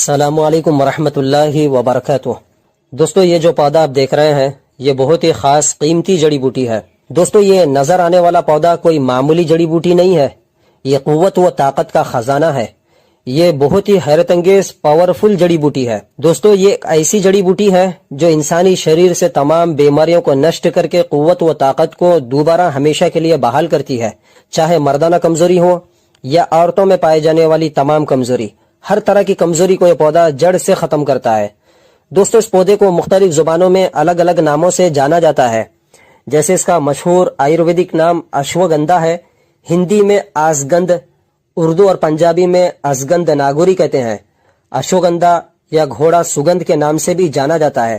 السلام علیکم ورحمۃ اللہ وبرکاتہ۔ دوستو، یہ جو پودا آپ دیکھ رہے ہیں یہ بہت ہی خاص قیمتی جڑی بوٹی ہے۔ دوستو، یہ نظر آنے والا پودا کوئی معمولی جڑی بوٹی نہیں ہے، یہ قوت و طاقت کا خزانہ ہے۔ یہ بہت ہی حیرت انگیز پاورفل جڑی بوٹی ہے۔ دوستو، یہ ایک ایسی جڑی بوٹی ہے جو انسانی شریر سے تمام بیماریوں کو نشٹ کر کے قوت و طاقت کو دوبارہ ہمیشہ کے لیے بحال کرتی ہے، چاہے مردانہ کمزوری ہو یا عورتوں میں پائے جانے والی تمام کمزوری۔ ہر طرح کی کمزوری کو یہ پودا جڑ سے ختم کرتا ہے۔ دوستو، اس پودے کو مختلف زبانوں میں الگ الگ ناموں سے جانا جاتا ہے، جیسے اس کا مشہور آیورویدک نام اشوگندھا ہے، ہندی میں آسگند، اردو اور پنجابی میں ازگند ناگوری کہتے ہیں۔ اشوگندھا یا گھوڑا سگندھ کے نام سے بھی جانا جاتا ہے۔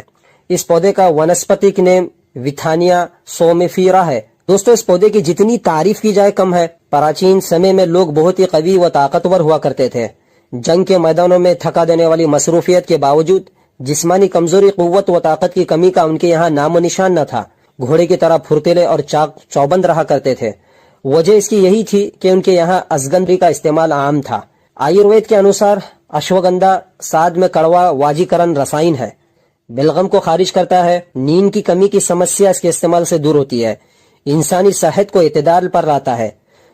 اس پودے کا ونسپتک نیم ویتھانیا سومیفیرا ہے۔ دوستو، اس پودے کی جتنی تعریف کی جائے کم ہے۔ پراچین سمے میں لوگ بہت ہی قوی و طاقتور ہوا کرتے تھے۔ جنگ کے میدانوں میں تھکا دینے والی مصروفیت کے باوجود جسمانی کمزوری، قوت و طاقت کی کمی کا ان کے یہاں نام و نشان نہ تھا۔ گھوڑے کی طرح پھرتیلے اور چاق چوبند رہا کرتے تھے۔ وجہ اس کی یہی تھی کہ ان کے یہاں ازگندری کا استعمال عام تھا۔ آیوروید کے انوسار اشوگندھا ساد میں کڑوا واجیکرن رسائن ہے، بلغم کو خارج کرتا ہے، نیند کی کمی کی سمسیا اس کے استعمال سے دور ہوتی ہے، انسانی صحت کو اعتدال پر لاتا ہے،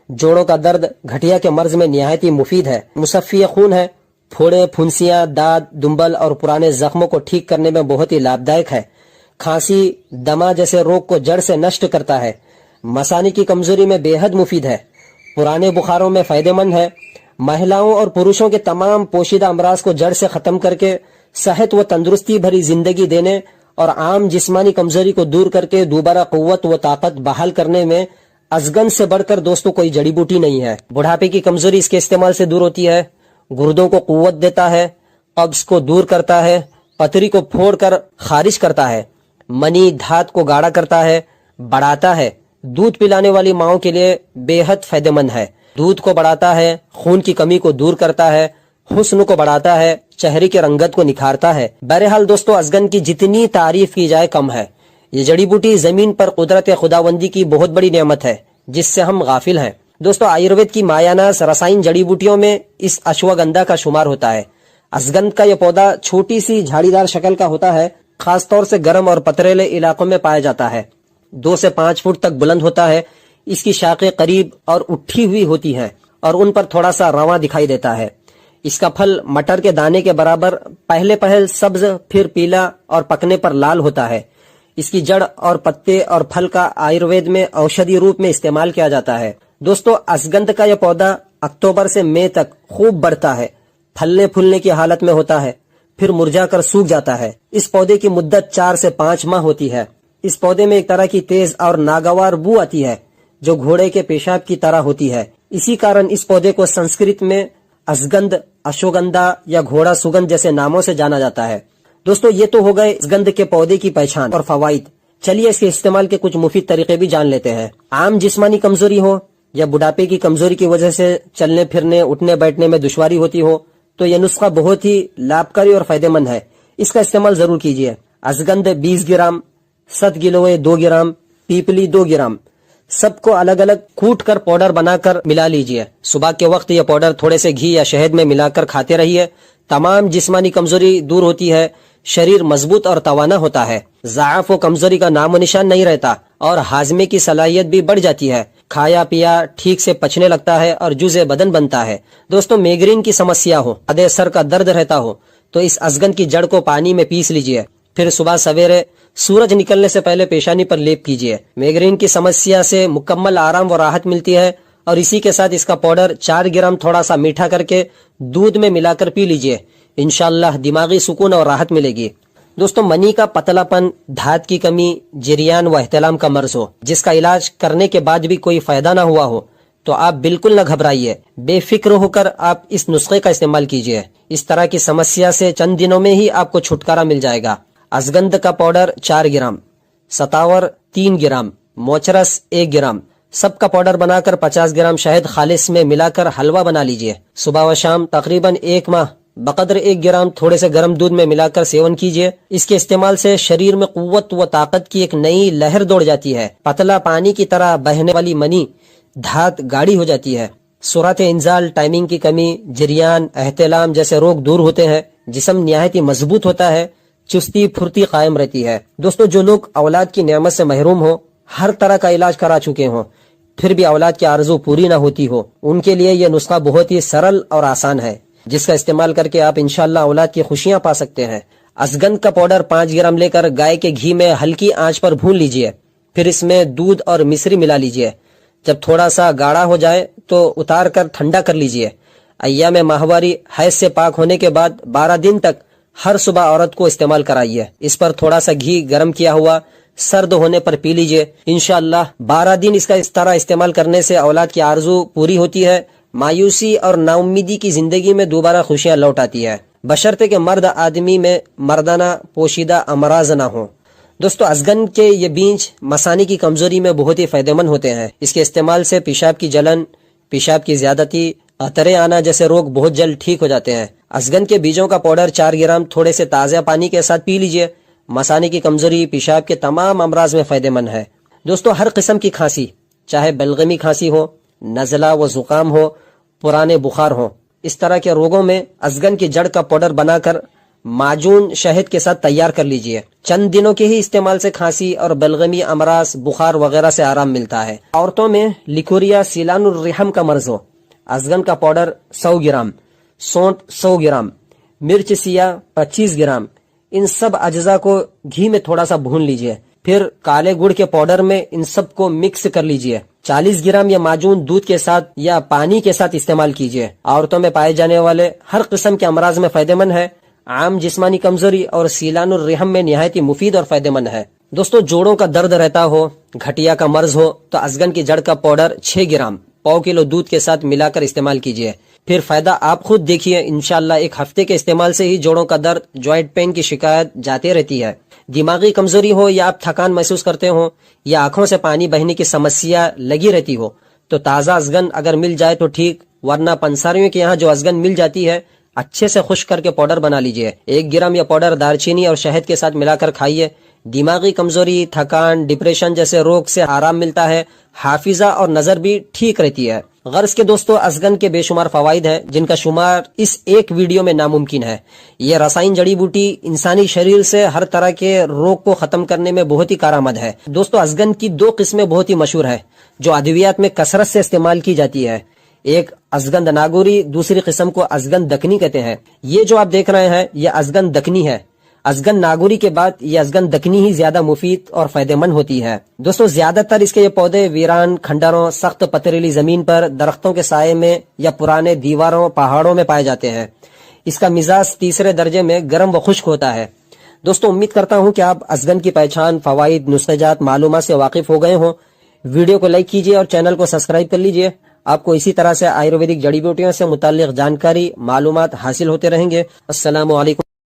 جوڑوں کا درد، گھٹیا کے مرض میں نہایت ہی مفید ہے، مصفی خون ہے، پھوڑے، پھنسیاں، داد، دمبل اور پرانے زخموں کو ٹھیک کرنے میں بہت ہی لابھدائک ہے، کھانسی، دمہ جیسے روگ کو جڑ سے نشٹ کرتا ہے، مثانی کی کمزوری میں بے حد مفید ہے، پرانے بخاروں میں فائدہ مند ہے، مہیلاؤں اور پروشوں کے تمام پوشیدہ امراض کو جڑ سے ختم کر کے صحت و تندرستی بھری زندگی دینے اور عام جسمانی کمزوری کو دور کر کے دوبارہ قوت و طاقت بحال کرنے میں ازگند سے بڑھ کر دوستوں کوئی جڑی بوٹی نہیں ہے۔ بڑھاپے کی کمزوری اس کے استعمال سے دور ہوتی ہے، گردوں کو قوت دیتا ہے، قبض کو دور کرتا ہے، پتری کو پھوڑ کر خارج کرتا ہے، منی دھات کو گاڑھا کرتا ہے، بڑھاتا ہے، دودھ پلانے والی ماؤں کے لیے بے حد فائدہ مند ہے، دودھ کو بڑھاتا ہے، خون کی کمی کو دور کرتا ہے، حسن کو بڑھاتا ہے، چہرے کی رنگت کو نکھارتا ہے۔ بہرحال دوستو، ازگند کی جتنی تعریف کی جائے کم ہے۔ یہ جڑی بوٹی زمین پر قدرت خداوندی کی بہت بڑی نعمت ہے جس سے ہم غافل ہیں۔ دوستو، آیوروید کی مایاناس رسائن جڑی بوٹیوں میں اس اشوگندھا کا شمار ہوتا ہے۔ ازگند کا یہ پودا چھوٹی سی جھاڑی دار شکل کا ہوتا ہے، خاص طور سے گرم اور پتریلے علاقوں میں پایا جاتا ہے، 2 سے 5 فٹ تک بلند ہوتا ہے، اس کی شاخیں قریب اور اٹھی ہوئی ہوتی ہیں اور ان پر تھوڑا سا رواں دکھائی دیتا ہے۔ اس کا پھل مٹر کے دانے کے برابر پہلے سبز، پھر پیلا اور پکنے پر لال ہوتا ہے۔ اس کی جڑ اور پتے اور پھل کا آیوروید میں اوشدی روپ میں استعمال کیا جاتا ہے۔ دوستو، ازگند کا یہ پودا اکتوبر سے مئی تک خوب بڑھتا ہے، پھلنے پھولنے کی حالت میں ہوتا ہے، پھر مرجھا کر سوکھ جاتا ہے۔ اس پودے کی مدت 4 سے 5 ماہ ہوتی ہے۔ اس پودے میں ایک طرح کی تیز اور ناگوار بو آتی ہے جو گھوڑے کے پیشاب کی طرح ہوتی ہے۔ اسی کارن اس پودے کو سنسکرت میں ازگند، اشوگندھا یا گھوڑا سگندھ جیسے ناموں سے جانا جاتا ہے۔ دوستو، یہ تو ہو گئے ازگند کے پودے کی پہچان اور فوائد۔ چلیے اس کے استعمال کے کچھ مفید طریقے بھی جان لیتے ہیں۔ عام جسمانی کمزوری ہو یا بڑھاپے کی کمزوری کی وجہ سے چلنے پھرنے، اٹھنے بیٹھنے میں دشواری ہوتی ہو تو یہ نسخہ بہت ہی لابھکاری اور فائدہ مند ہے، اس کا استعمال ضرور کیجیے۔ ازگند 20 گرام، ست گلوے 2 گرام، پیپلی 2 گرام، سب کو الگ الگ کوٹ کر پاؤڈر بنا کر ملا لیجیے۔ صبح کے وقت یہ پاؤڈر تھوڑے سے گھی یا شہد میں ملا کر کھاتے رہیے، تمام جسمانی کمزوری دور ہوتی ہے، شریر مضبوط اور توانا ہوتا ہے، ضعف و کمزوری کا نام و نشان نہیں رہتا اور ہاضمے کی صلاحیت بھی بڑھ جاتی ہے، کھایا پیا ٹھیک سے پچنے لگتا ہے اور جزء بدن بنتا ہے۔ دوستو، میگرین کی سمسیا ہو، ادے سر کا درد رہتا ہو تو اس ازگند کی جڑ کو پانی میں پیس لیجیے، پھر صبح سویرے سورج نکلنے سے پہلے پیشانی پر لیپ کیجیے۔ میگرین کی سمسیا سے مکمل آرام و راحت ملتی ہے اور اسی کے ساتھ اس کا پاؤڈر 4 گرام تھوڑا سا میٹھا کر کے دودھ میں ملا کر پی لیجیے، انشاءاللہ دماغی سکون اور راحت ملے گی۔ دوستو، منی کا پتلا پن، دھات کی کمی، جریان و احتلام کا مرض ہو جس کا علاج کرنے کے بعد بھی کوئی فائدہ نہ ہوا ہو تو آپ بالکل نہ گھبرائیے، بے فکر ہو کر آپ اس نسخے کا استعمال کیجیے۔ اس طرح کی سمسیا سے چند دنوں میں ہی آپ کو چھٹکارا مل جائے گا۔ ازگند کا پاؤڈر 4 گرام، ستاور 3 گرام، موچرس 1 گرام، سب کا پاؤڈر بنا کر 50 گرام شہد خالص میں ملا کر حلوہ بنا لیجیے۔ صبح و شام تقریباً 1 ماہ بقدر 1 گرام تھوڑے سے گرم دودھ میں ملا کر سیون کیجیے۔ اس کے استعمال سے شریر میں قوت و طاقت کی ایک نئی لہر دوڑ جاتی ہے، پتلا پانی کی طرح بہنے والی منی دھات گاڑھی ہو جاتی ہے، سرعت انزال، ٹائمنگ کی کمی، جریان، احتلام جیسے روگ دور ہوتے ہیں، جسم نہایت ہی مضبوط ہوتا ہے، چستی پھرتی قائم رہتی ہے۔ دوستو جو لوگ اولاد کی نعمت سے محروم ہو، ہر طرح کا علاج کرا چکے ہوں، پھر بھی اولاد کی آرزو پوری نہ ہوتی ہو، ان کے لیے یہ نسخہ بہت ہی سرل اور آسان ہے، جس کا استعمال کر کے آپ انشاءاللہ اولاد کی خوشیاں پا سکتے ہیں۔ اشگند کا پاؤڈر 5 گرام لے کر گائے کے گھی میں ہلکی آنچ پر بھون لیجئے، پھر اس میں دودھ اور مصری ملا لیجئے۔ جب تھوڑا سا گاڑھا ہو جائے تو اتار کر ٹھنڈا کر لیجئے۔ ایام ماہواری حیض سے پاک ہونے کے بعد 12 دن تک ہر صبح عورت کو استعمال کرائیے۔ اس پر تھوڑا سا گھی گرم کیا ہوا سرد ہونے پر پی لیجئے۔ انشاءاللہ 12 دن اس کا اس طرح استعمال کرنے سے اولاد کی آرزو پوری ہوتی ہے، مایوسی اور نا امیدی کی زندگی میں دوبارہ خوشیاں لوٹ آتی ہے، بشرطے کہ مرد آدمی میں مردانہ پوشیدہ امراض نہ ہوں۔ دوستو اشگند کے یہ بیج مثانی کی کمزوری میں بہت ہی فائدہ مند ہوتے ہیں۔ اس کے استعمال سے پیشاب کی جلن، پیشاب کی زیادتی، قطرے آنا جیسے روگ بہت جلد ٹھیک ہو جاتے ہیں۔ اشگند کے بیجوں کا پاؤڈر 4 گرام تھوڑے سے تازہ پانی کے ساتھ پی لیجئے۔ مثانی کی کمزوری، پیشاب کے تمام امراض میں فائدہ مند ہے۔ دوستو ہر قسم کی کھانسی، چاہے بلغمی کھانسی ہو، نزلہ و زکام ہو، پرانے بخار ہو، اس طرح کے روگوں میں اشگند کی جڑ کا پاؤڈر بنا کر معجون شہد کے ساتھ تیار کر لیجئے۔ چند دنوں کے ہی استعمال سے کھانسی اور بلغمی امراض، بخار وغیرہ سے آرام ملتا ہے۔ عورتوں میں لیکوریا سیلان الرحم کا مرض ہو، اشگند کا پاؤڈر 100 گرام، سونٹ 100 گرام، مرچ سیاہ 25 گرام، ان سب اجزاء کو گھی میں تھوڑا سا بھون لیجئے، پھر کالے گڑ کے پاؤڈر میں ان سب کو مکس کر لیجئے۔ 40 گرام یا معجون دودھ کے ساتھ یا پانی کے ساتھ استعمال کیجئے۔ عورتوں میں پائے جانے والے ہر قسم کے امراض میں فائدہ مند ہے، عام جسمانی کمزوری اور سیلان الرحم میں نہایت ہی مفید اور فائدہ مند ہے۔ دوستو جوڑوں کا درد رہتا ہو، گھٹیا کا مرض ہو تو اشگند کی جڑ کا پاؤڈر 6 گرام پاؤ کلو دودھ کے ساتھ ملا کر استعمال کیجئے، پھر فائدہ آپ خود دیکھیے۔ انشاءاللہ 1 ہفتے کے استعمال سے ہی جوڑوں کا درد، جوائنٹ پین کی شکایت جاتے رہتی ہے۔ دماغی کمزوری ہو یا آپ تھکان محسوس کرتے ہو یا آنکھوں سے پانی بہنے کی سمسیا لگی رہتی ہو تو تازہ اشگند اگر مل جائے تو ٹھیک، ورنہ پنساریوں کے یہاں جو اشگند مل جاتی ہے اچھے سے خشک کر کے پاؤڈر بنا لیجئے۔ 1 گرام یا پاؤڈر دارچینی اور شہد کے ساتھ ملا کر کھائیے۔ دماغی کمزوری، تھکان، ڈپریشن جیسے روگ سے آرام ملتا ہے، حافظہ اور نظر بھی ٹھیک رہتی ہے۔ غرض کے دوستو اشگند کے بے شمار فوائد ہیں جن کا شمار اس ایک ویڈیو میں ناممکن ہے۔ یہ رسائن جڑی بوٹی انسانی شریر سے ہر طرح کے روگ کو ختم کرنے میں بہت ہی کارآمد ہے۔ دوستو اشگند کی 2 قسمیں بہت ہی مشہور ہے جو ادویات میں کثرت سے استعمال کی جاتی ہے، ایک اشگند ناگوری، دوسری قسم کو اشگند دکنی کہتے ہیں۔ یہ جو آپ دیکھ رہے ہیں یہ اشگند دکنی ہے۔ اشگند ناگوری کے بعد یہ اشگند دکنی ہی زیادہ مفید اور فائدہ مند ہوتی ہے۔ دوستو زیادہ تر اس کے یہ پودے ویران کھنڈروں، سخت پتریلی زمین پر، درختوں کے سائے میں یا پرانے دیواروں، پہاڑوں میں پائے جاتے ہیں۔ اس کا مزاج تیسرے درجے میں گرم و خشک ہوتا ہے۔ دوستو امید کرتا ہوں کہ آپ اشگند کی پہچان، فوائد، نسخہ جات، معلومات سے واقف ہو گئے ہوں۔ ویڈیو کو لائک کیجئے اور چینل کو سبسکرائب کر لیجئے۔ آپ کو اسی طرح سے آیورویدک جڑی بوٹیوں سے متعلق جانکاری، معلومات حاصل ہوتے رہیں گے۔ السلام علیکم۔